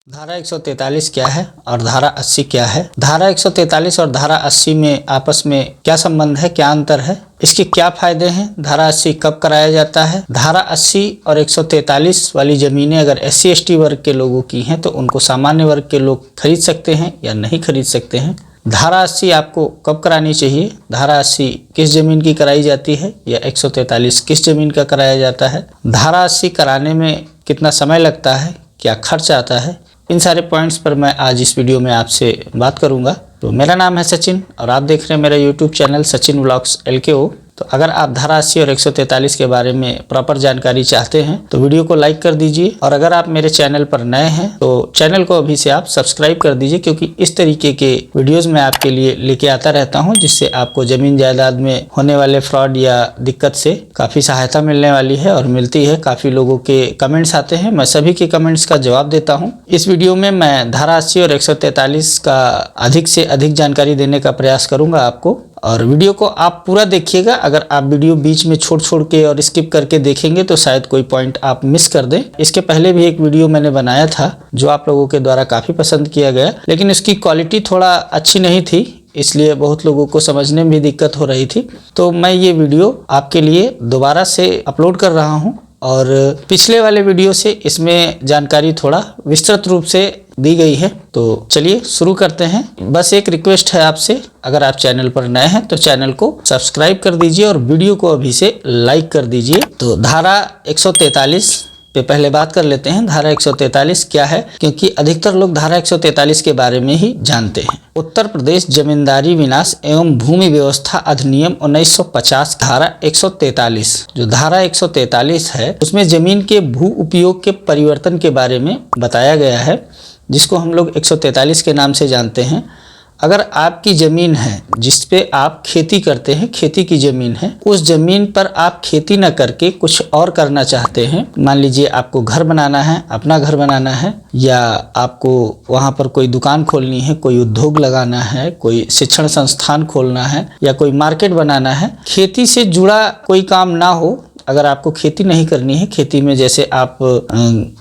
धारा 143 क्या है और धारा 80 क्या है? धारा 143 और धारा 80 में आपस में क्या संबंध है, क्या अंतर है, इसके क्या फायदे हैं, धारा 80 कब कराया जाता है? धारा 80 और 143 वाली ज़मीनें अगर SC/ST वर्ग के लोगों की हैं तो उनको सामान्य वर्ग के लोग खरीद सकते हैं या नहीं खरीद सकते हैं? धारा 80 आपको कब करानी चाहिए? धारा 80 किस ज़मीन की कराई जाती है या 143 किस ज़मीन का कराया जाता है? धारा 80 कराने में कितना समय लगता है, क्या खर्च आता है? इन सारे पॉइंट्स पर मैं आज इस वीडियो में आपसे बात करूंगा। तो मेरा नाम है सचिन और आप देख रहे हैं मेरा YouTube channel Sachin vlogs LKO। तो अगर आप धारा 80 और 143 के बारे में प्रॉपर जानकारी चाहते हैं तो वीडियो को लाइक कर दीजिए, और अगर आप मेरे चैनल पर नए हैं तो चैनल को अभी से आप सब्सक्राइब कर दीजिए, क्योंकि इस तरीके के वीडियोस मैं आपके लिए लेके आता रहता हूं, जिससे आपको जमीन जायदाद में होने वाले फ्रॉड या दिक्कत से काफ़ी सहायता मिलने वाली है और मिलती है। काफ़ी लोगों के कमेंट्स आते हैं, मैं सभी के कमेंट्स का जवाब देता हूँ। इस वीडियो में मैं धारा 80 और 143 का अधिक से अधिक जानकारी देने का प्रयास करूँगा आपको, और वीडियो को आप पूरा देखिएगा। अगर आप वीडियो बीच में छोड़ के और स्किप करके देखेंगे तो शायद कोई पॉइंट आप मिस कर दें। इसके पहले भी एक वीडियो मैंने बनाया था जो आप लोगों के द्वारा काफ़ी पसंद किया गया, लेकिन इसकी क्वालिटी थोड़ा अच्छी नहीं थी, इसलिए बहुत लोगों को समझने में भी दिक्कत हो रही थी। तो मैं ये वीडियो आपके लिए दोबारा से अपलोड कर रहा हूँ, और पिछले वाले वीडियो से इसमें जानकारी थोड़ा विस्तृत रूप से दी गई है। तो चलिए शुरू करते हैं। बस एक रिक्वेस्ट है आपसे, अगर आप चैनल पर नए हैं तो चैनल को सब्सक्राइब कर दीजिए और वीडियो को अभी से लाइक कर दीजिए। तो धारा 143 पे पहले बात कर लेते हैं। धारा 143 क्या है, क्योंकि अधिकतर लोग धारा 143 के बारे में ही जानते हैं। उत्तर प्रदेश जमींदारी विनाश एवं भूमि व्यवस्था अधिनियम 1950 धारा 143, जो धारा 143 है उसमें जमीन के भू उपयोग के परिवर्तन के बारे में बताया गया है, जिसको हम लोग 143 के नाम से जानते हैं। अगर आपकी ज़मीन है जिस पे आप खेती करते हैं, खेती की ज़मीन है, उस ज़मीन पर आप खेती न करके कुछ और करना चाहते हैं, मान लीजिए आपको घर बनाना है, अपना घर बनाना है, या आपको वहाँ पर कोई दुकान खोलनी है, कोई उद्योग लगाना है, कोई शिक्षण संस्थान खोलना है, या कोई मार्केट बनाना है, खेती से जुड़ा कोई काम ना हो। अगर आपको खेती नहीं करनी है, खेती में जैसे आप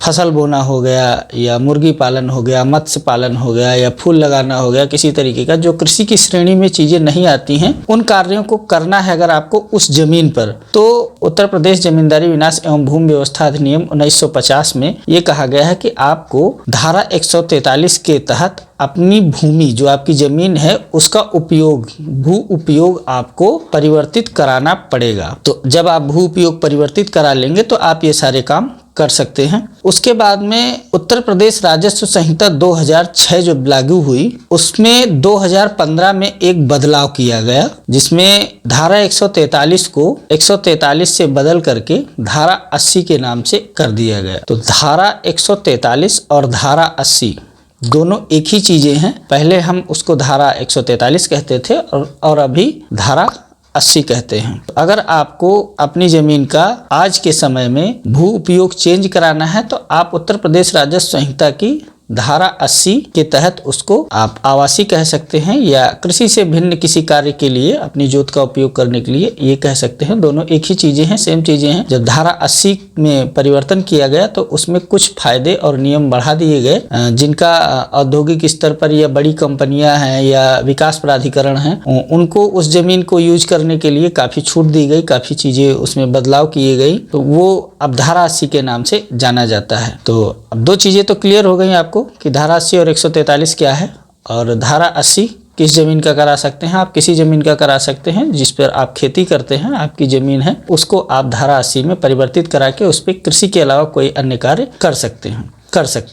फसल बोना हो गया, या मुर्गी पालन हो गया, मत्स्य पालन हो गया, या फूल लगाना हो गया, किसी तरीके का जो कृषि की श्रेणी में चीज़ें नहीं आती हैं, उन कार्यों को करना है अगर आपको उस जमीन पर, तो उत्तर प्रदेश जमींदारी विनाश एवं भूमि व्यवस्था अधिनियम 1950 में ये कहा गया है कि आपको धारा 143 के तहत अपनी भूमि, जो आपकी जमीन है, उसका उपयोग, भू उपयोग आपको परिवर्तित कराना पड़ेगा। तो जब आप भू उपयोग परिवर्तित करा लेंगे तो आप ये सारे काम कर सकते हैं। उसके बाद में उत्तर प्रदेश राजस्व संहिता 2006 जो लागू हुई, उसमें 2015 में एक बदलाव किया गया, जिसमें धारा 143 को 143 से बदल करके धारा 80 के नाम से कर दिया गया। तो धारा 143 और धारा 80 दोनों एक ही चीज़ें हैं। पहले हम उसको धारा 143 कहते थे और अभी धारा 80 कहते हैं। अगर आपको अपनी ज़मीन का आज के समय में भू उपयोग चेंज कराना है तो आप उत्तर प्रदेश राजस्व संहिता की धारा 80 के तहत उसको आप आवासीय कह सकते हैं, या कृषि से भिन्न किसी कार्य के लिए अपनी जोत का उपयोग करने के लिए ये कह सकते हैं। दोनों एक ही चीज़ें हैं, सेम चीज़ें हैं। जब धारा 80 में परिवर्तन किया गया तो उसमें कुछ फायदे और नियम बढ़ा दिए गए, जिनका औद्योगिक स्तर पर या बड़ी कंपनियां हैं या विकास प्राधिकरण हैं, उनको उस जमीन को यूज करने के लिए काफ़ी छूट दी गई, काफ़ी चीज़ें उसमें बदलाव किए गई। तो वो अब धारा 80 के नाम से जाना जाता है। तो अब दो चीज़ें तो क्लियर हो गई आपको कि धारा 80 और 143 क्या है, और धारा 80 किस ज़मीन का करा सकते हैं। आप किसी ज़मीन का करा सकते हैं जिस पर आप खेती करते हैं, आपकी ज़मीन है, उसको आप धारा 80 में परिवर्तित करा के उस पर कृषि के अलावा कोई अन्य कार्य कर सकते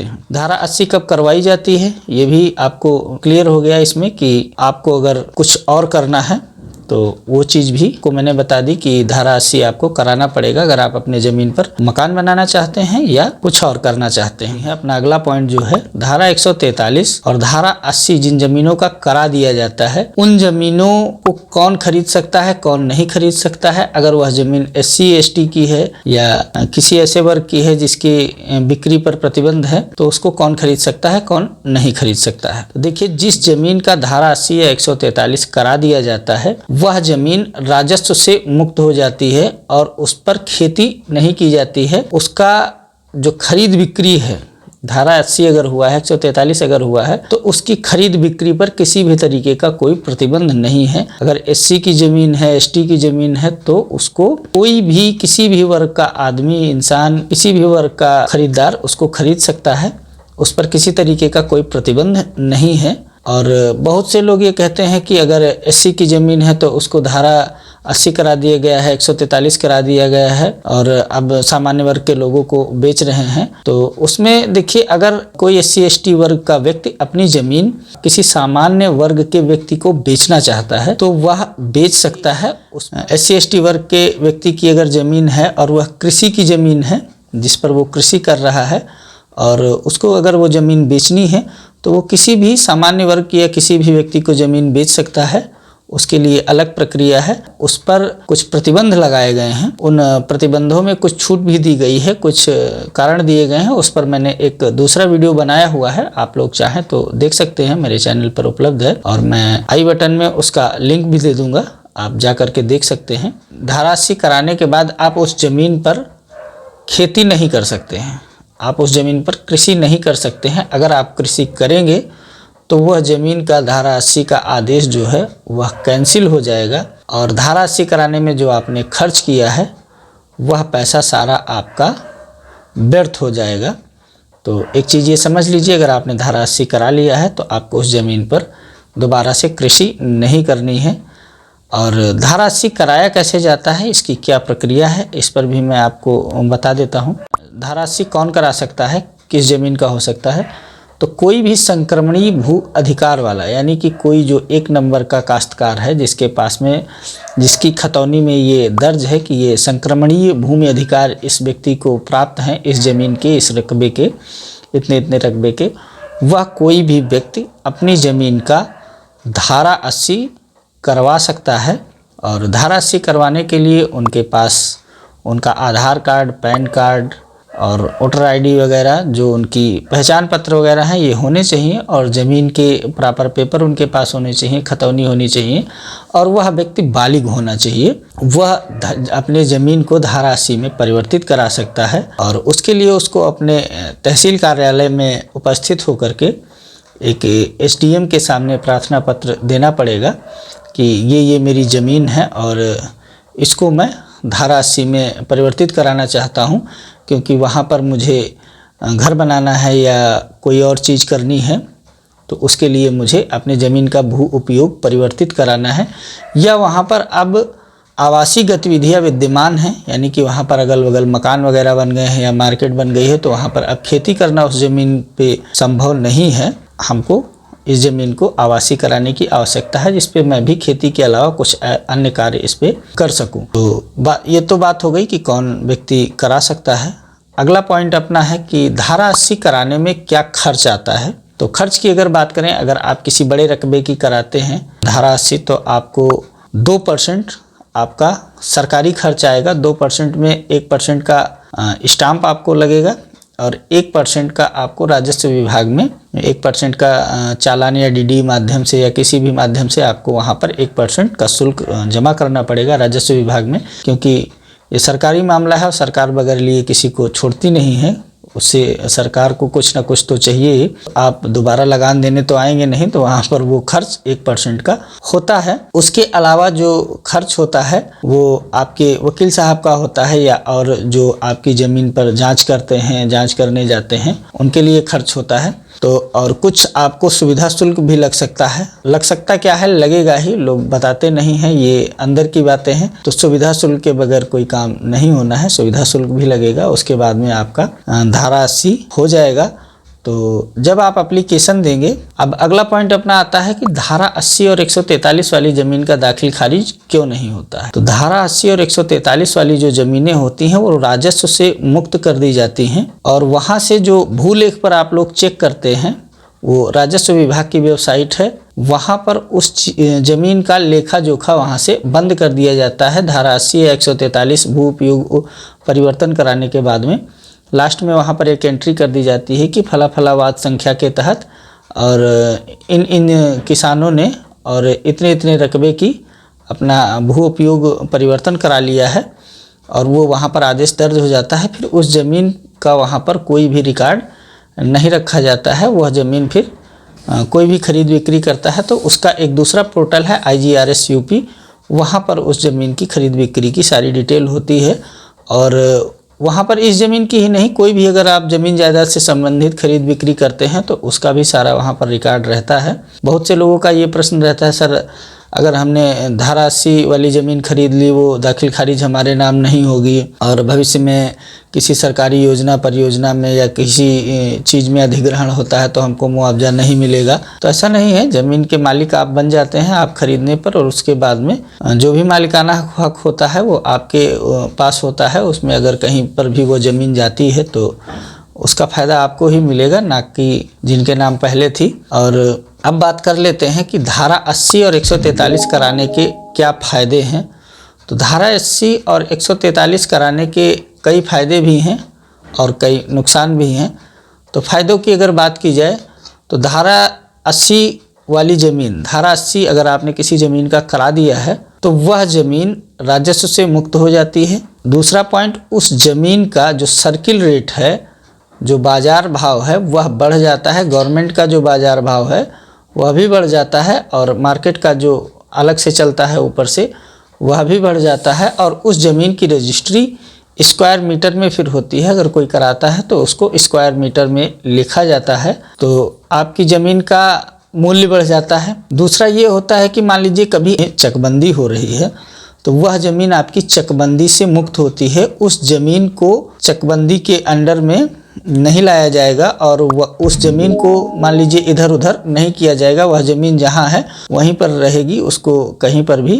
हैं। धारा 80 कब करवाई जाती है ये भी आपको क्लियर हो गया इसमें, कि आपको अगर कुछ और करना है तो वो चीज़ भी को मैंने बता दी कि धारा 80 आपको कराना पड़ेगा अगर आप अपने ज़मीन पर मकान बनाना चाहते हैं या कुछ और करना चाहते हैं। अपना अगला पॉइंट जो है, धारा 143 और धारा 80 जिन ज़मीनों का करा दिया जाता है, उन ज़मीनों को कौन खरीद सकता है, कौन नहीं खरीद सकता है। अगर वह ज़मीन SC/ST की है या किसी ऐसे वर्ग की है जिसकी बिक्री पर प्रतिबंध है, तो उसको कौन खरीद सकता है, कौन नहीं खरीद सकता है। तो देखिए, जिस ज़मीन का धारा 80 या 143 करा दिया जाता है वह जमीन राजस्व से मुक्त हो जाती है और उस पर खेती नहीं की जाती है। उसका जो खरीद बिक्री है धारा 80 अगर हुआ है, 143 अगर हुआ है, तो उसकी खरीद बिक्री पर किसी भी तरीके का कोई प्रतिबंध नहीं है। अगर एससी की जमीन है, एसटी की जमीन है, तो उसको कोई भी, किसी भी वर्ग का आदमी, इंसान, किसी भी वर्ग का खरीदार उसको खरीद सकता है। उस पर किसी तरीके का कोई प्रतिबंध नहीं है। और बहुत से लोग ये कहते हैं कि अगर एससी की ज़मीन है तो उसको धारा 80 करा दिया गया है, 143 करा दिया गया है और अब सामान्य वर्ग के लोगों को बेच रहे हैं। तो उसमें देखिए, अगर कोई एससी एसटी वर्ग का व्यक्ति अपनी ज़मीन किसी सामान्य वर्ग के व्यक्ति को बेचना चाहता है तो वह बेच सकता है। उस एससी एसटी वर्ग के व्यक्ति की अगर ज़मीन है और वह कृषि की ज़मीन है जिस पर वो कृषि कर रहा है और उसको अगर वो ज़मीन बेचनी है तो वो किसी भी सामान्य वर्ग की या किसी भी व्यक्ति को ज़मीन बेच सकता है। उसके लिए अलग प्रक्रिया है, उस पर कुछ प्रतिबंध लगाए गए हैं। उन प्रतिबंधों में कुछ छूट भी दी गई है, कुछ कारण दिए गए हैं। उस पर मैंने एक दूसरा वीडियो बनाया हुआ है, आप लोग चाहें तो देख सकते हैं, मेरे चैनल पर उपलब्ध है और मैं आई बटन में उसका लिंक भी दे दूंगा, आप जा करके देख सकते हैं। धारा 80 कराने के बाद आप उस ज़मीन पर खेती नहीं कर सकते हैं, आप उस ज़मीन पर कृषि नहीं कर सकते हैं। अगर आप कृषि करेंगे तो वह ज़मीन का धारा 80 का आदेश जो है वह कैंसिल हो जाएगा और धारा 80 कराने में जो आपने खर्च किया है वह पैसा सारा आपका व्यर्थ हो जाएगा। तो एक चीज़ ये समझ लीजिए, अगर आपने धारा 80 करा लिया है तो आपको उस ज़मीन पर दोबारा से कृषि नहीं करनी है। और धारा 80 कराया कैसे जाता है, इसकी क्या प्रक्रिया है, इस पर भी मैं आपको बता देता हूँ। धारा 80 कौन करा सकता है, किस ज़मीन का हो सकता है, तो कोई भी संक्रमणीय भू अधिकार वाला, यानी कि कोई जो 1 नंबर का काश्तकार है जिसके पास में, जिसकी खतौनी में ये दर्ज है कि ये संक्रमणीय भूमि अधिकार इस व्यक्ति को प्राप्त हैं, इस ज़मीन के, इस रकबे के, इतने इतने रकबे के, वह कोई भी व्यक्ति अपनी ज़मीन का धारा 80 करवा सकता है। और धारा 80 करवाने के लिए उनके पास उनका आधार कार्ड, पैन कार्ड और वोटर आईडी वगैरह, जो उनकी पहचान पत्र वगैरह हैं, ये होने चाहिए और ज़मीन के प्रॉपर पेपर उनके पास होने चाहिए, खतौनी होनी चाहिए और वह व्यक्ति बालिग होना चाहिए। वह अपने ज़मीन को धारा 80 में परिवर्तित करा सकता है और उसके लिए उसको अपने तहसील कार्यालय में उपस्थित होकर के एक एसडीएम के सामने प्रार्थना पत्र देना पड़ेगा कि ये मेरी ज़मीन है और इसको मैं धारा 80 में परिवर्तित कराना चाहता हूँ, क्योंकि वहाँ पर मुझे घर बनाना है या कोई और चीज़ करनी है, तो उसके लिए मुझे अपने ज़मीन का भू उपयोग परिवर्तित कराना है। या वहाँ पर अब आवासीय गतिविधियाँ विद्यमान हैं, यानी कि वहाँ पर अगल बगल मकान वगैरह बन गए हैं या मार्केट बन गई है, तो वहाँ पर अब खेती करना उस ज़मीन पे संभव नहीं है। हमको इस ज़मीन को आवासीय कराने की आवश्यकता है, जिस पे मैं भी खेती के अलावा कुछ अन्य कार्य इस पे कर सकूं। तो ये तो बात हो गई कि कौन व्यक्ति करा सकता है। अगला पॉइंट अपना है कि धारा 80 कराने में क्या खर्च आता है। तो खर्च की अगर बात करें, अगर आप किसी बड़े रकबे की कराते हैं धारा 80, तो आपको 2% आपका सरकारी खर्च आएगा। 2% में 1% का स्टाम्प आपको लगेगा और 1% का आपको राजस्व विभाग में 1% का चालान या डीडी माध्यम से या किसी भी माध्यम से आपको वहाँ पर 1% का शुल्क जमा करना पड़ेगा राजस्व विभाग में, क्योंकि ये सरकारी मामला है और सरकार बगैर लिए किसी को छोड़ती नहीं है। उससे सरकार को कुछ ना कुछ तो चाहिए। आप दोबारा लगान देने तो आएंगे नहीं, तो वहाँ पर वो खर्च 1% का होता है। उसके अलावा जो खर्च होता है वो आपके वकील साहब का होता है, या और जो आपकी ज़मीन पर जांच करते हैं, जांच करने जाते हैं, उनके लिए खर्च होता है। तो और कुछ आपको सुविधा शुल्क भी लग सकता है। लग सकता क्या है, लगेगा ही, लोग बताते नहीं हैं, ये अंदर की बातें हैं। तो सुविधा शुल्क के बगैर कोई काम नहीं होना है, सुविधा शुल्क भी लगेगा। उसके बाद में आपका धारा 80 हो जाएगा। तो जब आप एप्लीकेशन देंगे, अब अगला पॉइंट अपना आता है कि धारा 80 और 143 वाली ज़मीन का दाखिल खारिज क्यों नहीं होता है। तो धारा 80 और 143 वाली जो ज़मीनें होती हैं वो राजस्व से मुक्त कर दी जाती हैं और वहाँ से जो भूलेख पर आप लोग चेक करते हैं, वो राजस्व विभाग की वेबसाइट है, वहाँ पर उस ज़मीन का लेखा जोखा वहाँ से बंद कर दिया जाता है। धारा 80 या 143 भू उपयोग परिवर्तन कराने के बाद में लास्ट में वहाँ पर एक एंट्री कर दी जाती है कि फला फला वाद संख्या के तहत और इन किसानों ने और इतने इतने रकबे की अपना भू उपयोग परिवर्तन करा लिया है, और वो वहाँ पर आदेश दर्ज हो जाता है। फिर उस ज़मीन का वहाँ पर कोई भी रिकॉर्ड नहीं रखा जाता है, वह ज़मीन फिर कोई भी खरीद बिक्री करता है तो उसका एक दूसरा पोर्टल है IGRS UP, वहाँ पर उस ज़मीन की खरीद बिक्री की सारी डिटेल होती है। और वहाँ पर इस ज़मीन की ही नहीं, कोई भी अगर आप ज़मीन जायदाद से संबंधित खरीद बिक्री करते हैं तो उसका भी सारा वहाँ पर रिकॉर्ड रहता है। बहुत से लोगों का ये प्रश्न रहता है, सर अगर हमने धारा 80 वाली ज़मीन खरीद ली, वो दाखिल खारिज हमारे नाम नहीं होगी और भविष्य में किसी सरकारी योजना परियोजना में या किसी चीज़ में अधिग्रहण होता है तो हमको मुआवजा नहीं मिलेगा। तो ऐसा नहीं है, ज़मीन के मालिक आप बन जाते हैं आप खरीदने पर, और उसके बाद में जो भी मालिकाना हक होता है वो आपके पास होता है। उसमें अगर कहीं पर भी वो ज़मीन जाती है तो उसका फ़ायदा आपको ही मिलेगा, ना कि जिनके नाम पहले थी। और अब बात कर लेते हैं कि धारा 80 और 143 कराने के क्या फ़ायदे हैं। तो धारा 80 और 143 कराने के कई फ़ायदे भी हैं और कई नुकसान भी हैं। तो फ़ायदों की अगर बात की जाए तो धारा 80 वाली ज़मीन, धारा 80 अगर आपने किसी ज़मीन का करा दिया है तो वह ज़मीन राजस्व से मुक्त हो जाती है। दूसरा पॉइंट, उस ज़मीन का जो सर्किल रेट है, जो बाज़ार भाव है वह बढ़ जाता है। गवर्नमेंट का जो बाज़ार भाव है वह भी बढ़ जाता है और मार्केट का जो अलग से चलता है ऊपर से वह भी बढ़ जाता है। और उस ज़मीन की रजिस्ट्री स्क्वायर मीटर में फिर होती है। अगर कोई कराता है तो उसको स्क्वायर मीटर में लिखा जाता है, तो आपकी ज़मीन का मूल्य बढ़ जाता है। दूसरा ये होता है कि मान लीजिए कभी चकबंदी हो रही है तो वह ज़मीन आपकी चकबंदी से मुक्त होती है। उस ज़मीन को चकबंदी के अंडर में नहीं लाया जाएगा और वह उस ज़मीन को मान लीजिए इधर उधर नहीं किया जाएगा। वह ज़मीन जहाँ है वहीं पर रहेगी, उसको कहीं पर भी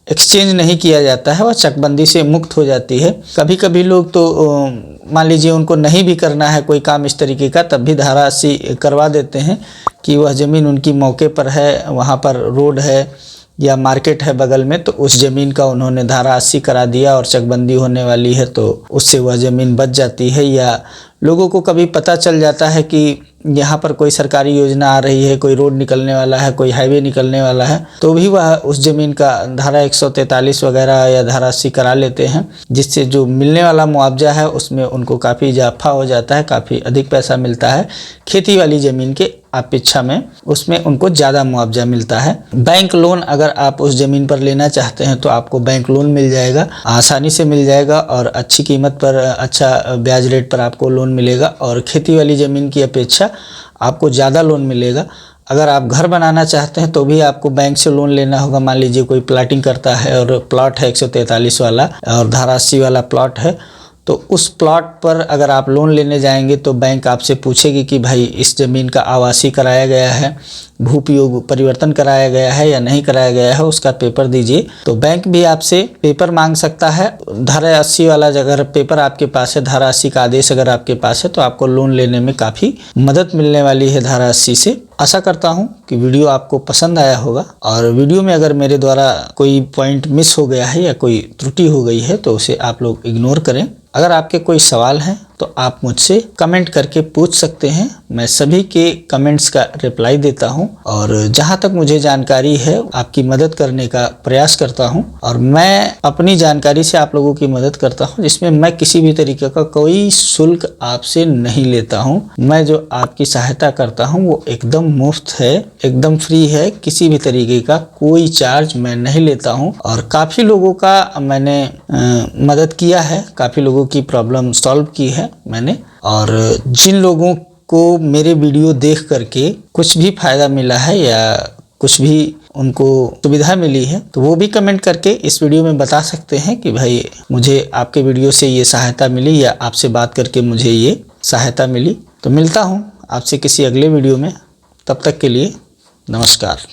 एक्सचेंज नहीं किया जाता है, वह चकबंदी से मुक्त हो जाती है। कभी कभी लोग तो मान लीजिए उनको नहीं भी करना है कोई काम इस तरीके का, तब भी धारा 80 करवा देते हैं कि वह ज़मीन उनकी मौके पर है, वहाँ पर रोड है या मार्केट है बगल में, तो उस ज़मीन का उन्होंने धारा 80 करा दिया और चकबंदी होने वाली है तो उससे वह ज़मीन बच जाती है। या लोगों को कभी पता चल जाता है कि यहाँ पर कोई सरकारी योजना आ रही है, कोई रोड निकलने वाला है, कोई हाईवे निकलने वाला है, तो भी वह उस ज़मीन का धारा 143 वगैरह या धारा 80 करा लेते हैं, जिससे जो मिलने वाला मुआवजा है उसमें उनको काफ़ी इजाफा हो जाता है, काफ़ी अधिक पैसा मिलता है। खेती वाली ज़मीन के अपेक्षा में उसमें उनको ज़्यादा मुआवजा मिलता है। बैंक लोन अगर आप उस ज़मीन पर लेना चाहते हैं तो आपको बैंक लोन मिल जाएगा, आसानी से मिल जाएगा और अच्छी कीमत पर, अच्छा ब्याज रेट पर आपको लोन मिलेगा। और खेती वाली ज़मीन की अपेक्षा आपको ज़्यादा लोन मिलेगा। अगर आप घर बनाना चाहते हैं तो भी आपको बैंक से लोन लेना होगा। मान लीजिए कोई प्लाटिंग करता है और प्लॉट है 143 वाला और धारा 80 वाला प्लॉट है, तो उस प्लॉट पर अगर आप लोन लेने जाएंगे तो बैंक आपसे पूछेगी कि भाई इस ज़मीन का आवासी कराया गया है, भूपयोग परिवर्तन कराया गया है या नहीं कराया गया है, उसका पेपर दीजिए। तो बैंक भी आपसे पेपर मांग सकता है। धारा 80 वाला अगर पेपर आपके पास है, धारा 80 का आदेश अगर आपके पास है, तो आपको लोन लेने में काफ़ी मदद मिलने वाली है धारा 80 से। आशा करता हूं कि वीडियो आपको पसंद आया होगा और वीडियो में अगर मेरे द्वारा कोई पॉइंट मिस हो गया है या कोई त्रुटि हो गई है तो उसे आप लोग इग्नोर करें। अगर आपके कोई सवाल हैं तो आप मुझसे कमेंट करके पूछ सकते हैं, मैं सभी के कमेंट्स का रिप्लाई देता हूं और जहां तक मुझे जानकारी है आपकी मदद करने का प्रयास करता हूं। और मैं अपनी जानकारी से आप लोगों की मदद करता हूं, जिसमें मैं किसी भी तरीके का कोई शुल्क आपसे नहीं लेता हूं। मैं जो आपकी सहायता करता हूं वो एकदम मुफ्त है, एकदम फ्री है, किसी भी तरीके का कोई चार्ज मैं नहीं लेता हूं। और काफ़ी लोगों का मैंने मदद किया है, काफ़ी लोगों की प्रॉब्लम सॉल्व की है मैंने। और जिन लोगों को मेरे वीडियो देख करके कुछ भी फ़ायदा मिला है या कुछ भी उनको सुविधा मिली है तो वो भी कमेंट करके इस वीडियो में बता सकते हैं कि भाई मुझे आपके वीडियो से ये सहायता मिली या आपसे बात करके मुझे ये सहायता मिली। तो मिलता हूँ आपसे किसी अगले वीडियो में, तब तक के लिए नमस्कार।